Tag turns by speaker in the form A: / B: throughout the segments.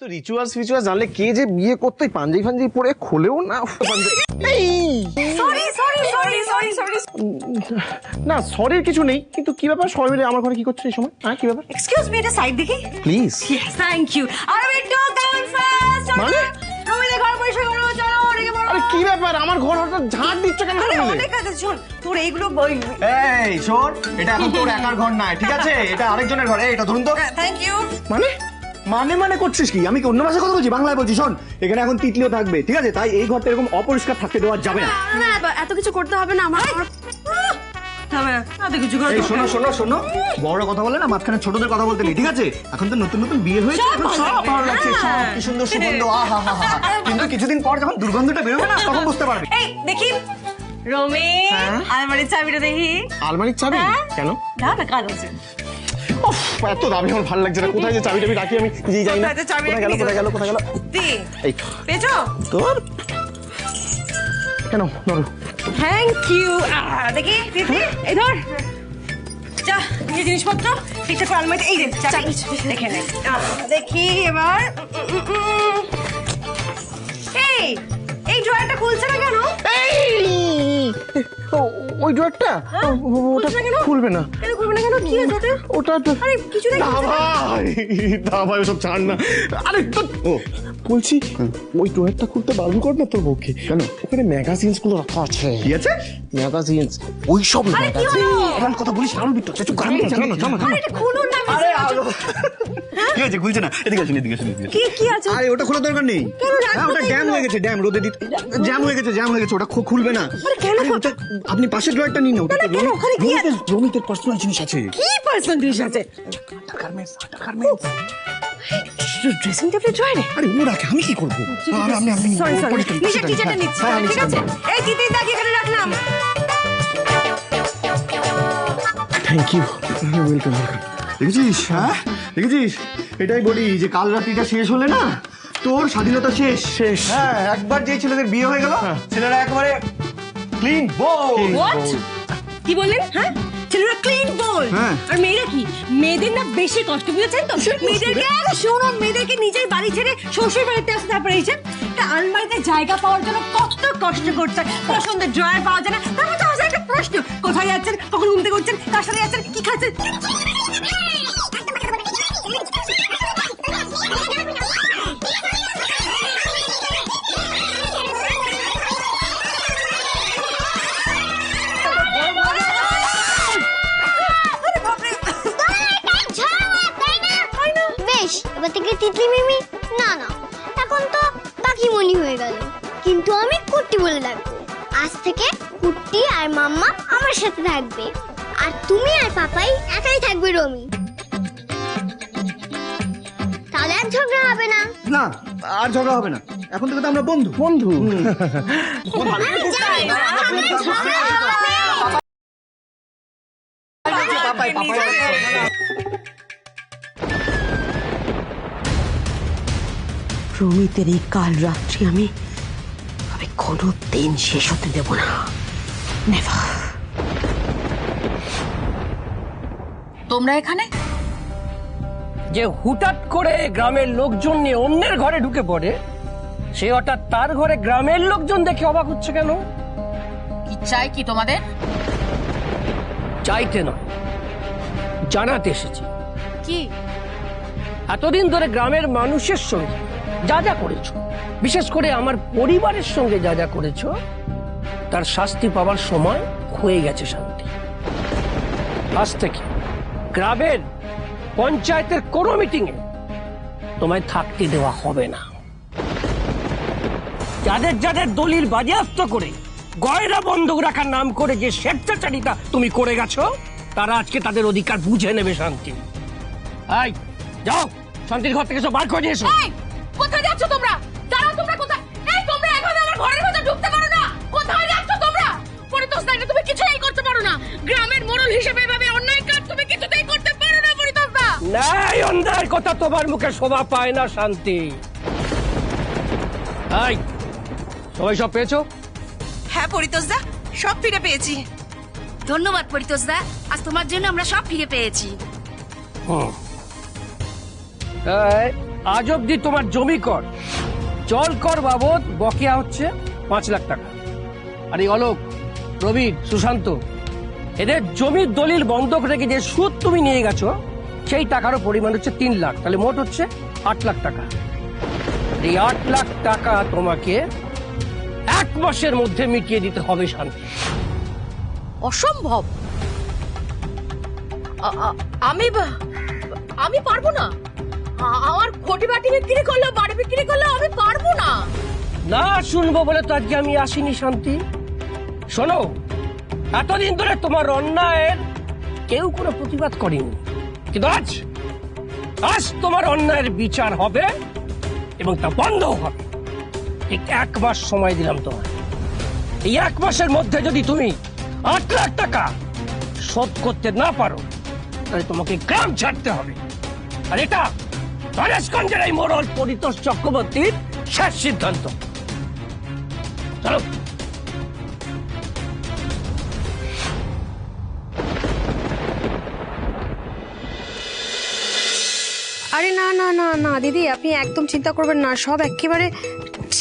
A: তো রিচুয়ালস ফিচুয়ালস জানলে কে যে বিয়ে করতে পাঞ্জাবি ফাঞ্জাবি পরে খোলেও না। না সরির কিছু নেই, কিন্তু কি ব্যাপার সবাই মিলে আমার ঘরে কি করছে এই সময়? হ্যাঁ কি ব্যাপার?
B: এক্সকিউজ মি, এটা সাইড দেখি
A: প্লিজ।
B: Yes thank you. আর একটু ডাউন ফাস্ট
A: মানে
B: রুমিলে ঘর পরিষ্কার করো, চলো ওদিকে বড়।
A: আরে কি ব্যাপার আমার ঘর হঠাৎ ঝাড় দিচ্ছ কেন?
B: আরে অনেক কাজ আছে, শোন তোর এইগুলো
C: এই শোন, এটা এখন তোর একার ঘর নয়, ঠিক আছে? এটা আরেকজনের ঘর। এটা ধরুন তো।
B: Thank you.
A: মানে
C: মানে করছিস কি? আমি কি অন্য ভাষায় কথা বলছি? বাংলায় বলছি। শোন, এখানে এখন তিতলিও থাকবে, ঠিক আছে? তাই এই ঘরটা এরকম অপরিষ্কার থাকতে দেওয়া যাবে না।
B: না এত কিছু করতে হবে না আমার। তবে এত কিছু করতে
C: এই শোনো শোনো শোনো, বড় কথা বলে না মাঝখানে ছোটদের কথা বলতে নেই, ঠিক আছে? এখন তো নতুন নতুন বিয়ে হয়েছে, এখন সব ভালো লাগছে, সব কি সুন্দর সুগন্ধ, আহা হা হা। কিন্তু কিছুদিন পর যখন দুর্গন্ধটা বেরোবে না, তখন বুঝতে পারবে।
B: এই দেখি রমি, আলমারির চাবিটা দেখি।
A: আলমারির চাবি? কেন?
B: দাও না, কাজ আছে।
A: উফ, এত দাবি আমার ভালো লাগছে না। কোথায় যে চাবি টাবি রাখি আমি নিজেই জানি না।
B: কোথায় যে চাবি
A: কোথায় গেল কোথায় গেল কোথায় গেল?
B: দি
A: এই তো
B: পেছো?
A: তোর কেন ধরো।
B: Thank you. দেখি দিদি, এই ধর যা এই জিনিসপত্র ঠিকঠাক করে আলমারিতে এই দে চাবি দেখে নে। দেখি এবার এই এই ড্রয়ারটা খুলছে না কেন?
A: ওই ড্রয়ারটা ওটা খুলবে না।
B: কেন খুলবে না কেন? কি আছে ওটা?
A: ওটা
B: আরে কিছু দেখি
A: দা ভাই ওসব ছাড় না। আরে ও বলছি ওই ড্রয়ারটা খুলতে বারণ কর না তোর বউকে।
C: কেন?
A: ওখানে ম্যাগাজিনস গুলো রাখা আছে।
C: কি আছে?
A: ম্যাগাজিনস, ওই সব ম্যাগাজিন।
C: এমন কথা বলিস না, বিট্টু চুপ কর।
B: আরে এটা খুলুন না।
C: আরে কি হয়েছে? খুলছে না? এদিকে আসুন, এদিকে আসুন, এদিকে আসুন।
B: কি আছে?
C: আরে ওটা খোলার দরকার নেই। হ্যাঁ, ওটা জ্যাম হয়ে গেছে, জ্যাম রোদে দিতে জ্যাম হয়ে গেছে, ওটা খুলবে না।
B: আরে কেন?
C: ওটা আপনি পাশের ড্রয়ারটা নিন না, ওটা
B: কেন, ওখানে কি আছে?
C: রমিতের পার্সোনাল জিনিস আছে।
B: কি পার্সোনাল জিনিস আছে?
C: গার্মেন্টস।
B: ড্রেসিং টেবিলের ড্রয়ারে?
C: আরে ও রাখে, আমি কি করবো? আরে আপনি
B: সরি
C: পরিষ্কার
B: নিচে
C: করতে
B: টিচারটা
C: চান।
B: নিচ্ছি,
C: হ্যাঁ,
B: ঠিক আছে? এই দিদি দাগ এখানে রাখলাম।
A: Thank you, welcome.
C: দেখেছিস? হ্যাঁ দেখেছিস? এটাই বলি যে কাল রাত্রিটা শেষ হলে না তোর স্বাধীনতা শেষ। হ্যাঁ, একবার যে ছেলেদের বিয়ে হয়ে গেল ছেলেরা একেবারে ক্লিন বোল্ড।
B: হোয়াট? কি বললেন? হ্যাঁ ছেলেরা ক্লিন বোল্ড,
C: হ্যাঁ।
B: আর মেয়েরা কি? মেয়েদের না বেশি কষ্ট বুঝেছেন তো? মেয়েদেরকে শুনো, মেয়েদেরকে নিজের বাড়ি ছেড়ে শ্বশুর বাড়িতে আসতে তারপরে এই যে একটা আলমারিতে জায়গা পাওয়ার জন্য কত কষ্ট করছে, পছন্দের ড্রয়ার পাওয়া যায় না। তারপর তো আসলে একটা প্রশ্ন, কোথায় যাচ্ছেন, কখন ঘুমতে করছেন, কার সাথে যাচ্ছেন, কি খাচ্ছেন?
D: বেশ, এবার থেকে তিতলি মিমি না না, এখন তো পাখিমণি হয়ে গেল। কিন্তু আমি কুট্টি বলে ডাকবো। আজ থেকে কুট্টি আর মাম্মা আমার সাথে থাকবে, আর তুমি আর পাপাই একাই থাকবে রমি। তাহলে আর ঝগড়া হবে না।
C: না, আর ঝগড়া হবে না, এখন থেকে তো আমরা বন্ধু।
B: রমিতের এই কাল রাত্রি আমি কোনো দিন শেষ হতে দেব না। নেভার।
E: তোমরা এখানে?
F: যে হুটাট করে গ্রামের লোকজন নিয়ে অন্যের ঘরে ঢুকে পড়ে, সে হঠাৎ তার ঘরে গ্রামের লোকজন দেখে অবাক হচ্ছে কেন?
E: কি চাই কি তোমাদের?
F: চাইতে নয়, জানাতে এসেছি।
E: কি?
F: এতদিন ধরে গ্রামের মানুষের সঙ্গে যা যা করেছো, বিশেষ করে আমার পরিবারের সঙ্গে যা যা করেছো, তার শাস্তি পাওয়ার সময় হয়ে গেছে শান্তি। আজ থেকে গ্রামের পঞ্চায়েতের কোনো মিটিংয়ে তোমায় থাকতে দেওয়া হবে না। যাদের যাদের দলিল বাজেয়াপ্ত করে গয়না বন্ধক রাখার নাম করে যে স্বেচ্ছাচারিতা তুমি করে গেছো, তারা আজকে তাদের অধিকার বুঝে নেবে শান্তি। এই যাও, শান্তির ঘর থেকে সব বার করে নিয়ে এসো।
E: কোথায় যাচ্ছ তোমরা? দাঁড়াও, তোমরা কোথায়? এই তোমরা এভাবে আমার ঘরের ভেতর ঢুকতে পারো না। কোথায় যাচ্ছ তোমরা? পরিতোষ দা, তুমি কিছুই করতে পারো না। গ্রামের মোড়ল হিসেবে এভাবে অন্যায় কাজ তুমি কিছুতেই করতে পারো না পরিতোষ দা।
F: নাই, অন্যায়ের কথা তোমার মুখে শোভা পায় না শান্তি। এই সবাই সব পেয়েছো?
B: হ্যাঁ পরিতোষ দা, সব ফিরে পেয়েছি।
E: ধন্যবাদ পরিতোষ দা, আজ তোমার জন্য আমরা সব ফিরে পেয়েছি।
F: এই আজ অব্দি তোমার জমি কর, জল কর বাবদ বকেয়া হচ্ছে 5 লাখ টাকা। আর এই অলোক, প্রবীর, সুশান্ত এদের জমির দলিল বন্ধক রেখে যে সুদ তুমি নিয়ে গেছো সেই টাকারও পরিমাণ হচ্ছে 3 লাখ, তাহলে মোট হচ্ছে 8 লাখ টাকা। এই 8 লাখ টাকা তোমাকে 1 মাসের মধ্যে মিটিয়ে দিতে হবে শান্তি।
E: অসম্ভব। আমি পারবো না। আমার ঘটি বাটি বিক্রি করলো, বাড়ি বিক্রি করলো, আমি পারবো না।
F: না শুনবো বলে তো আজকে আমি আসিনি শান্তি। শোনো, এতদিন ধরে তোমার অন্যায়ের কেউ কোনো প্রতিবাদ করেনি, কিন্তু আজ তোমার অন্যায়ের বিচার হবে এবং তা বন্ধ হবে। ঠিক 1 মাস সময় দিলাম তোমার। এই 1 মাসের মধ্যে যদি তুমি 8 লাখ টাকা শোধ করতে না পারো তাহলে তোমাকে গ্রাম ছাড়তে হবে। আর এটা গণেশগঞ্জের এই মোড়ল পরিতোষ চক্রবর্তীর শেষ সিদ্ধান্ত। চলো।
B: আরে না না না না দিদি, আপনি একদম চিন্তা করবেন না, সব একেবারে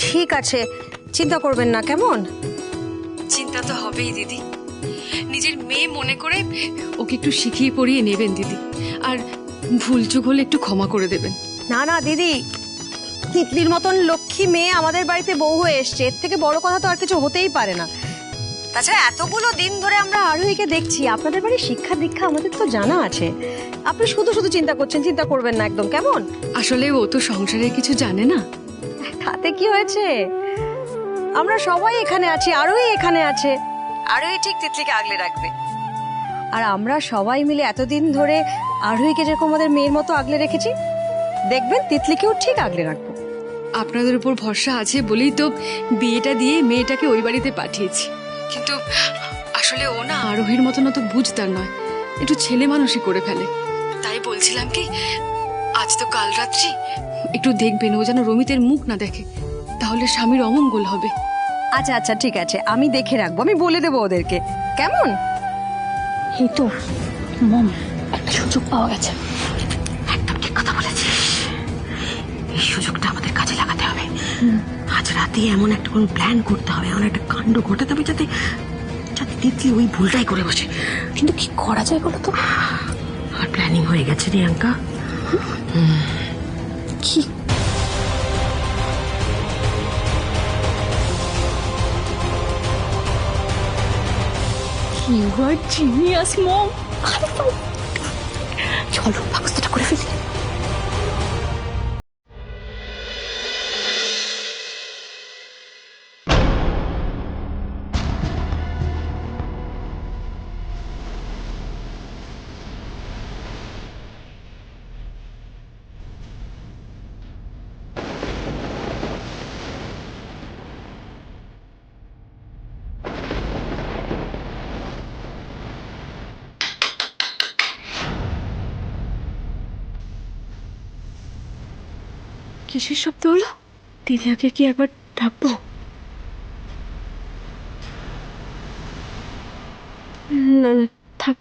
B: ঠিক আছে, চিন্তা করবেন না কেমন।
G: চিন্তা তো হবেই দিদি, নিজের মেয়ে মনে করে ওকে একটু শিখিয়ে পড়িয়ে নেবেন দিদি, আর ভুল চুক হলে একটু ক্ষমা করে দেবেন।
B: না না দিদি, তিতলির মতন লক্ষ্মী মেয়ে আমাদের বাড়িতে বউ হয়ে এসছে, এর থেকে বড় কথা তো আর কিছু হতেই পারে না। তাছাড়া এতগুলো দিন ধরে আমরা আরোহীকে দেখছি, আপনাদের বাড়ির শিক্ষা দীক্ষা আমাদের তো জানা আছে। আপনি শুধু শুধু চিন্তা করছেন, চিন্তা করবেন না একদম কেমন।
G: আসলে ও তো সংসারের কিছু জানে না।
B: তাতে কি হয়েছে, আমরা সবাই এখানে আছি, আরোহী এখানে আছে, আরোহী ঠিক তিতলিকে আগলে রাখবে। আর আমরা সবাই মিলে এতদিন ধরে আরোহীকে যেরকম আমাদের মেয়ের মতো আগলে রেখেছি, দেখবেন তিতলিকেও ঠিক আগলে রাখবো।
G: আপনাদের উপর ভরসা আছে বলেই তো বিয়েটা দিয়ে মেয়েটাকে ওই বাড়িতে পাঠিয়েছি। কিন্তু আসলে ও না আরোহীর মতন অত বুঝতার নয়, একটু ছেলে মানুষই করে ফেলে। তাই বলছিলাম কি, আজ তো কাল রাত্রি একটু দেখবেন ও যেন রমিতের মুখ না দেখে, তাহলে স্বামীর অমঙ্গল হবে।
B: আচ্ছা আচ্ছা ঠিক আছে, আমি দেখে রাখবো, আমি বলে দেবো ওদেরকে কেমন।
E: এই তো মম, একটা সুযোগ পাওয়া গেছে। একদম ঠিক কথা বলেছিস, এই সুযোগটা আমাদের কাজে লাগাতে হবে। আজ রাতে এমন একটা কোন প্ল্যান করতে হবে, এমন একটা কাণ্ড ঘটাতে হবে যাতে যাতে তিতলি ওই ভুলটাই করে বসে। কিন্তু কি করা যায় বলো তো। আর প্ল্যানিং হয়ে গেছে রিয়াঙ্কা। কি You are genius, Mom. চলো ব্যবস্থাটা করে ফেলি।
G: কিসের শব্দ হলো? দিদিয়াকে কি একবার ডাকবো? না থাক।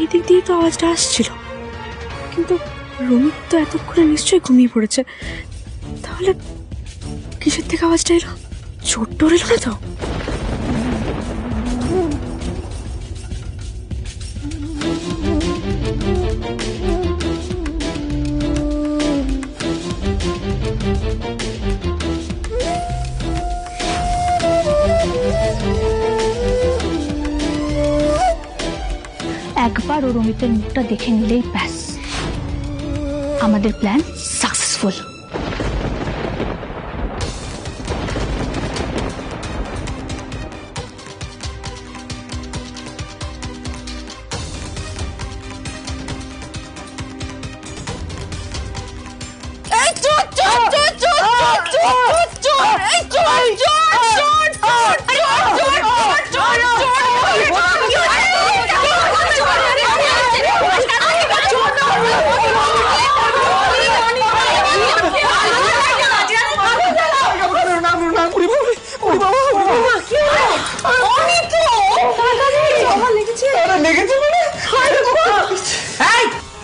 G: এই দিক দিয়ে তো আওয়াজটা আসছিল, কিন্তু রমিত তো এতক্ষণে নিশ্চয়ই ঘুমিয়ে পড়েছে। তাহলে কিসের থেকে আওয়াজটা এলো? চোর টোর এলো না তো?
E: একবার ও রমিতের মুখটা দেখে নিলেই ব্যাস, আমাদের প্ল্যান সাকসেসফুল।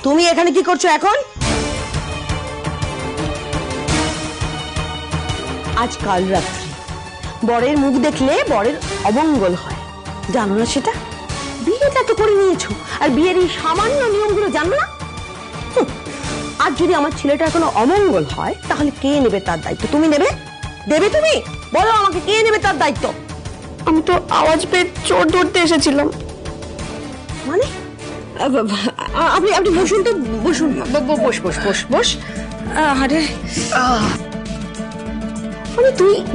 B: তুমি এখানে কি করছো এখন? আজ কাল রাত্রি বরের মুখ দেখলে বরের অমঙ্গল হয়, জানো না সেটা? বিয়েটা তো করে নিয়েছো, আর বিয়ের এই সামান্য নিয়মগুলো জানো না? আর যদি আমার ছেলেটার কোনো অমঙ্গল হয় তাহলে কে নেবে তার দায়িত্ব? তুমি নেবে? দেবে তুমি? বলো আমাকে, কে নেবে তার দায়িত্ব?
G: আমি তো আওয়াজ পেয়ে চোর ধরতে এসেছিলাম।
B: মানে আপনি আপনি বসুন তো, বসুন।
G: বস বস বস বস। আরে
B: মানে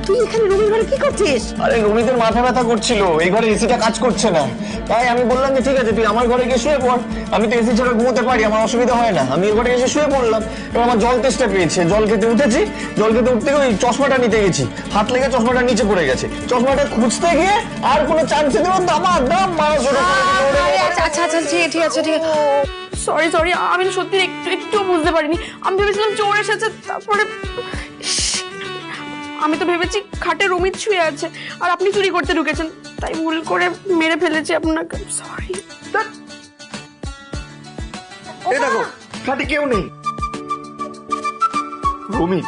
B: তুই এখানে রুমির ঘরে কি করছিস?
C: আরে রমিতের মাথা ব্যথা করছিল, এই ঘরে এসিটা কাজ করছে না, তাই আমি বললাম যে ঠিক আছে তুই আমার ঘরে গিয়ে শুয়ে পড়, আমি তো এসি ছাড়া ঘুমোতে পারি, আমার অসুবিধা হয় না। আমি এই ঘরে এসে শুয়ে পড়লাম, এবার আমার জল তেষ্টা পেয়েছে, জল খেতে উঠেছি, জল খেতে উঠতে ওই চশমাটা নিতে গেছি, হাত লেগে চশমাটা নিচে পড়ে গেছে, চশমাটা খুঁজতে গিয়ে আর কোনো চান্সে দেবো দামার দাম মারা শুরু করে দিল।
G: আচ্ছা আচ্ছা আচ্ছা ঠিক আছে ঠিক আছে। সরি সরি, আমি সত্যি একটু বুঝতে পারিনি। আমি ভেবেছিলাম চোর এসেছে, তারপরে আমি তো ভেবেছি খাটে রমিত শুয়ে আছে আর আপনি চুরি করতে ঢুকেছেন, তাই ভুল করে মেরে ফেলেছি আপনাকে। সরি।
C: এই দেখো খাটে কেউ নেই, রমিত।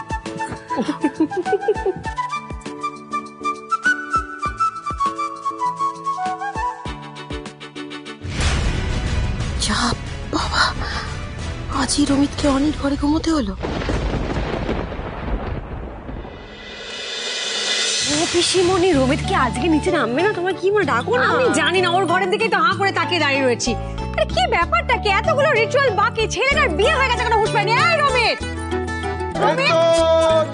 B: চাপ বাবা, আজই রমিতকে অনির ঘরে ঘুমোতে হলো। পিসিমণি, রমিত কি আজকে নিচে নামবে না? তোমার কি মনে, ডাকো না। আমি জানি না, ওর ঘরের দিকে তো হাঁ করে তাকিয়ে দাঁড়িয়ে রয়েছি। আরে কি ব্যাপারটা কি, এতগুলো রিচুয়াল বাকি, ছেলেটার বিয়ে হয়ে গেছে, কোনো হুঁশ পাইনি। এই রমিত,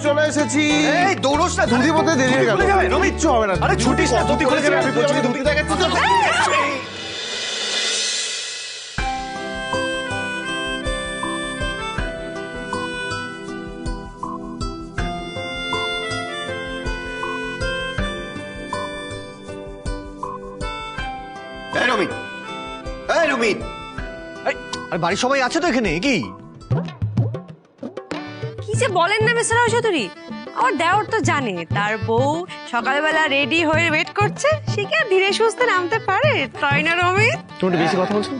A: চলে এসেছি।
C: এই দৌড়স না, দুধি মধ্যে দেরি হয়ে গেল।
A: রমিত কিচ্ছু হবে না।
C: আরে ছুটিস না, দুধি খুলে যাবে, আমি বলছি দুধি দেখাচ্ছি তো। রমিত, এই রমিত, আরে বাড়ির সবাই আছে তো এখানে? কি
B: কি যে বলেন না মিস্টার চৌধুরী, আমার দেওর তো জানে তার বউ সকালবেলা রেডি হয়ে ওয়েট করছে, সে কি আর ধীরে সুস্থে নামতে পারে? তাই না রমিত?
A: তুমি একটু বেশি কথা বলছো।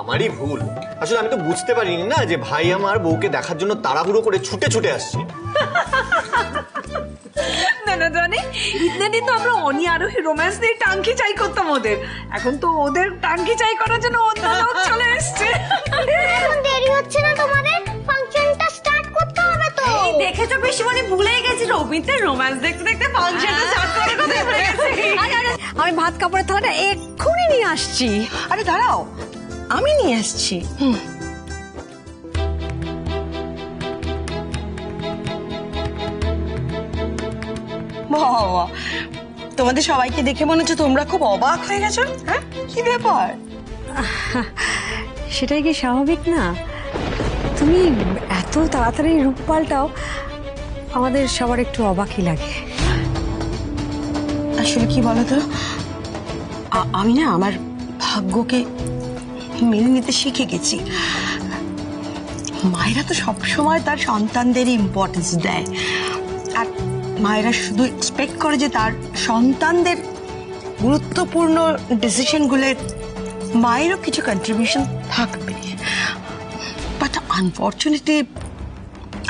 C: আমারই ভুল, আসলে আমি তো বুঝতে পারিনি না যে ভাই আমার বউকে দেখার জন্য তাড়াহুড়ো করে ছুটে ছুটে আসছে।
H: না না জানি, ইতনে দিন তো আমরা অনি আরোহী রোম্যান্স নিয়ে টাঙ্কি চাই করতাম ওদের, এখন তো ওদের টাঙ্কি চাই করার জন্য অন্য লোক চলে এসছে।
D: এখন দেরি হচ্ছে না তোমাদের? ফাংশনটা স্টার্ট করতে হবে তো।
B: এই দেখেছো পিসিমণি, ভুলেই গেছি রমিতের রোম্যান্স দেখতে দেখতে ফাংশনটা স্টার্ট করে কোথায় ভুলে গেছি। আমি ভাত কাপড়ের থালাটা এক্ষুনি নিয়ে আসছি।
H: আরে দাঁড়াও, আমি নিয়ে আসছি। বাবা, তোমাদের সবাইকে দেখে মনে হচ্ছে তোমরা খুব অবাক হয়ে গেছো। হ্যাঁ, কি ব্যাপার?
B: সেটাই কি স্বাভাবিক না? তুমি এত তাড়াতাড়ি রূপ পাল্টাও, আমাদের সবার একটু অবাকই লাগে।
H: আসলে কি বলতো, আমি না আমার ভাগ্যকে মেনে নিতে শিখে গেছি। মায়েরা তো সবসময় তার সন্তানদের ইম্পর্টেন্স দেয়, আর মায়েরা শুধু এক্সপেক্ট করে যে তার সন্তানদের গুরুত্বপূর্ণ ডিসিশনগুলো মায়েরও কিছু কন্ট্রিবিউশন থাকবে। বাট আনফর্চুনেটলি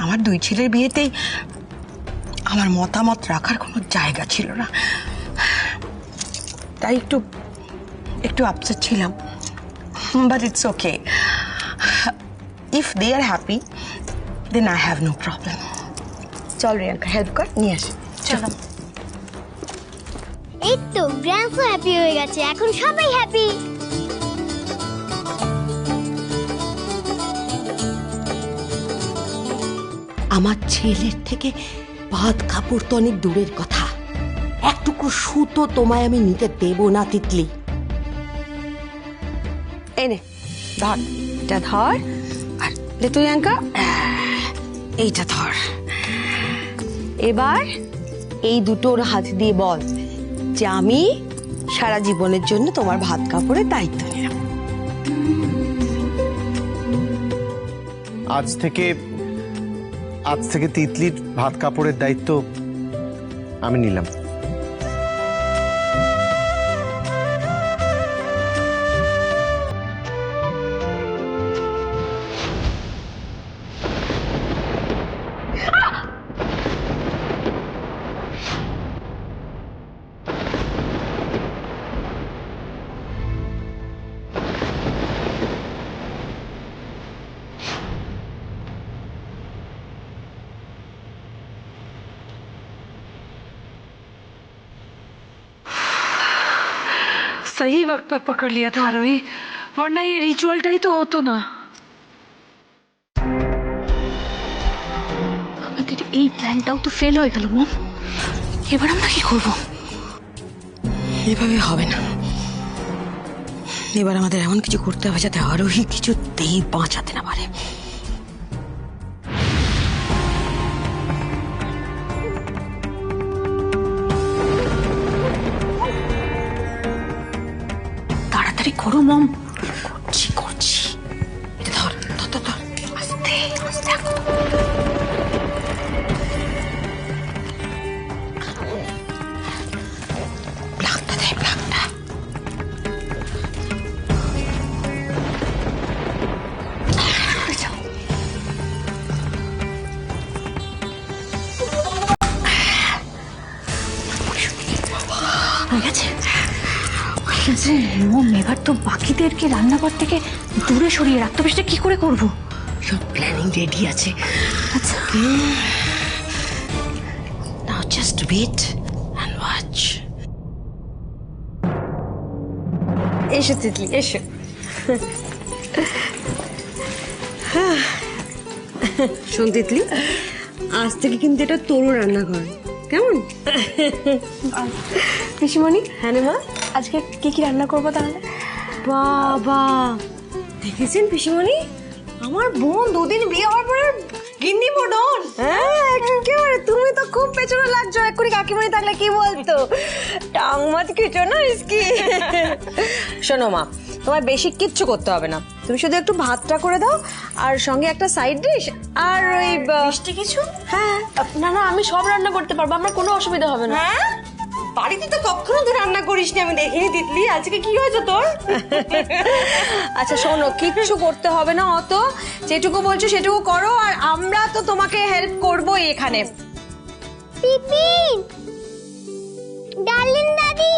H: আমার দুই ছেলের বিয়েতেই আমার মতামত রাখার কোনো জায়গা ছিল না, তাই একটু আপসেট ছিলাম। But it's okay, if they are happy then I have no problem. চল রিয়াঙ্কা, হেল্প কর, নিয়ে আসি। চলো।
D: এই তো গ্র্যান্ডসও হ্যাপি হয়ে গেছে, এখন সবাই হ্যাপি।
B: আমার ছেলের থেকে ভাত কাপড় তো অনেক দূরের কথা, একটুকু সুতো তোমায় আমি নিতে দেব না তিতলি। এনে ধর, এটা ধর, আর দে তুই আঙ্কা, এইটা ধর। এবার
H: এই দুটোর হাত দিয়ে বল যে আমি সারা জীবনের জন্য তোমার ভাত কাপড়ের দায়িত্ব নিলাম।
A: আজ থেকে তিতলির ভাত কাপড়ের দায়িত্ব আমি নিলাম।
G: सही वक्त पर पकड़ लिया था आरोही, वरना ये रिचुअलटाই তো হতো না।
E: আমাদের এই প্ল্যানটাও তো ফেল হয়ে গেল মম। এবার আমরা কি করব?
H: এভাবে হবে না, এবার আমাদের এমন কিছু করতে হবে যাতে আরোহী কিছুতেই বাঁচাতে না পারে।
E: তাড়াতাড়ি করো মম।
H: করছি এটা ধর ধর ধর ধর, আস্তে আস্তে প্লাগটা দে, প্লাগটা।
E: হয়ে গেছে মম। এবার তো বাকিদেরকে রান্নাঘর থেকে দূরে সরিয়ে রাখতে হবে, সেটা কি করে করবো?
H: সব প্ল্যানিং রেডি আছে।
E: আচ্ছা
H: নাও জাস্ট ওয়েট এন্ড ওয়াচ। এসো তিতলি, এসো।
B: শোন তিতলি, আজ থেকে কিন্তু এটা তোরও রান্নাঘর, কেমন?
G: পিসিমণি,
B: হ্যাঁ রে মা।
G: আজকে কি কি রান্না করবো তাহলে?
B: বাবা, দেখেছেন পিসিমণি, আমার বোন দুদিন বিয়ে হওয়ার পরে গিন্নি মোড়ন। হ্যাঁ একেবারে, তুমি তো খুব পেছনে লাগছো। এক্ষুনি কাকিমণি থাকলে কি বলতো, টাং মাত খেছো না ইসকি। শোনো মা, তোমার বেশি কিচ্ছু করতে হবে না, তুমি শুধু একটু ভাতটা করে দাও আর সঙ্গে একটা সাইড ডিশ আর ওই
E: মিষ্টি কিছু।
B: হ্যাঁ
E: না না, আমি সব রান্না করতে পারবো, আমার কোনো অসুবিধা হবে না।
B: হ্যাঁ, বাড়িতে তো কখনো তুই রান্না করিস নি, আমি দেখিনি তিতলি। আজকে কি হয়েছে তোর? আচ্ছা শোনো, কিচ্ছু করতে হবে না অত, যেটুকু বলছো সেটুকু করো, আর আমরা তো তোমাকে হেল্প করবো এখানে।
D: পিপিন, ডার্লিং দাদি।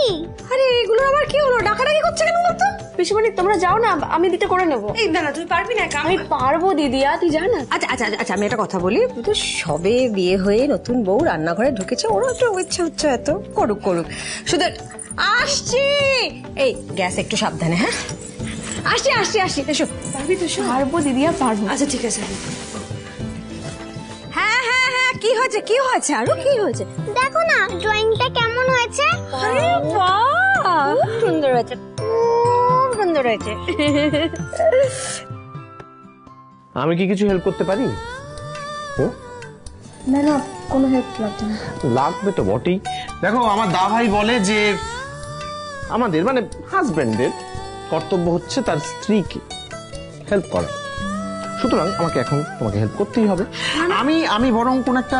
B: আরে এগুলো আবার কি হলো, ডাকাডাকি করছে কেন বলতো?
E: পিসিমণি তোমরা যাও না, আমি দিতে করে নেবো।
B: এই না না, তুই পারবি না কাম।
E: আমি পারবো দিদিয়া, তুই যা না।
B: আচ্ছা আচ্ছা আচ্ছা, আমি একটা কথা বলি, তো সবে বিয়ে হয়ে নতুন বউ রান্নাঘরে ঢুকেছে, ওরও একটু ইচ্ছা হচ্ছে, এত করুক করুক, শুধু আসছি। এই গ্যাস একটু সাবধানে। হ্যাঁ আসছি আসছি আসছি, এসো।
E: পারবি তো? পারবো দিদিয়া, পারবো।
B: আচ্ছা ঠিক আছে। হ্যাঁ হ্যাঁ হ্যাঁ, কি হয়েছে কি হয়েছে, আরো কি হয়েছে?
D: দেখো না ড্রয়িংটা কেমন হয়েছে।
B: আরে বাহ, খুব সুন্দর হয়েছে, খুব সুন্দর হয়েছে।
A: আমি কি কিছু হেল্প করতে পারি? ও
E: না না, কোনো হেল্প লাগবে না।
A: লাগবে তো বটেই। দেখো, আমার দা ভাই বলে যে আমাদের মানে হাজবেন্ডের কর্তব্য হচ্ছে তার স্ত্রীকে হেল্প করা, সুতরাং আমাকে এখন তোমাকে হেল্প করতেই হবে। আমি বরং কোন একটা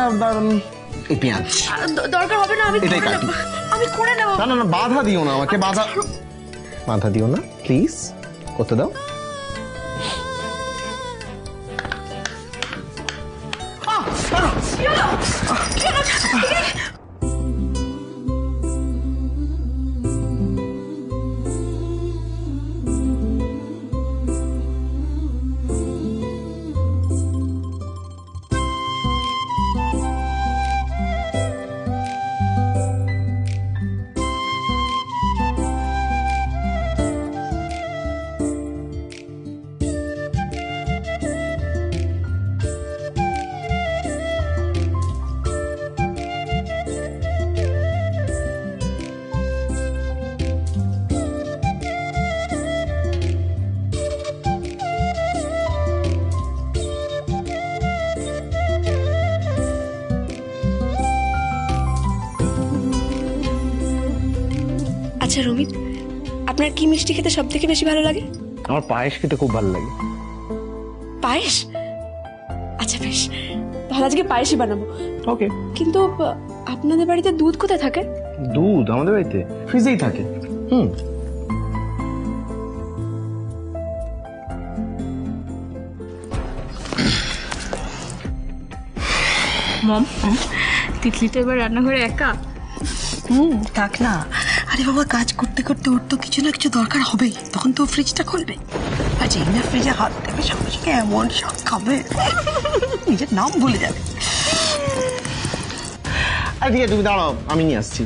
A: এই পেঁয়াজ
E: দরকার হবে না, আমি
A: এটাই
E: করে
A: কাটি।
E: নেবো। আমি করে নেবো।
A: না না না, বাধা দিও না আমাকে, বাধা দিও না প্লিজ, করতে দাও।
I: আচ্ছা রমিত, আপনার কি মিষ্টি খেতে সব থেকে বেশি ভালো লাগে?
A: আমার পায়েস খেতে খুব ভালো লাগে।
I: পায়েস? আচ্ছা বেশ, তাহলে আজকে পায়েসই বানাবো।
A: ওকে।
I: কিন্তু আপনাদের বাড়িতে দুধ কোথায় থাকে?
A: দুধ আমাদের বাড়িতে ফ্রিজেই থাকে। হুম।
G: মম, তিতলি তো এবার রান্নাঘরে একা।
H: থাক না। আরে বাবা, কাজ করতে করতে ওর তো কিছু না কিছু দরকার হবেই, তখন তো ফ্রিজটা খুলবে, আর যেই না ফ্রিজে হাত দেবে সঙ্গে সঙ্গে এমন সব খাবে নিজের নাম ভুলে যাবে।
A: আরে ঠিক আছে, তুমি দাঁড়াও, আমি নিয়ে আসছি।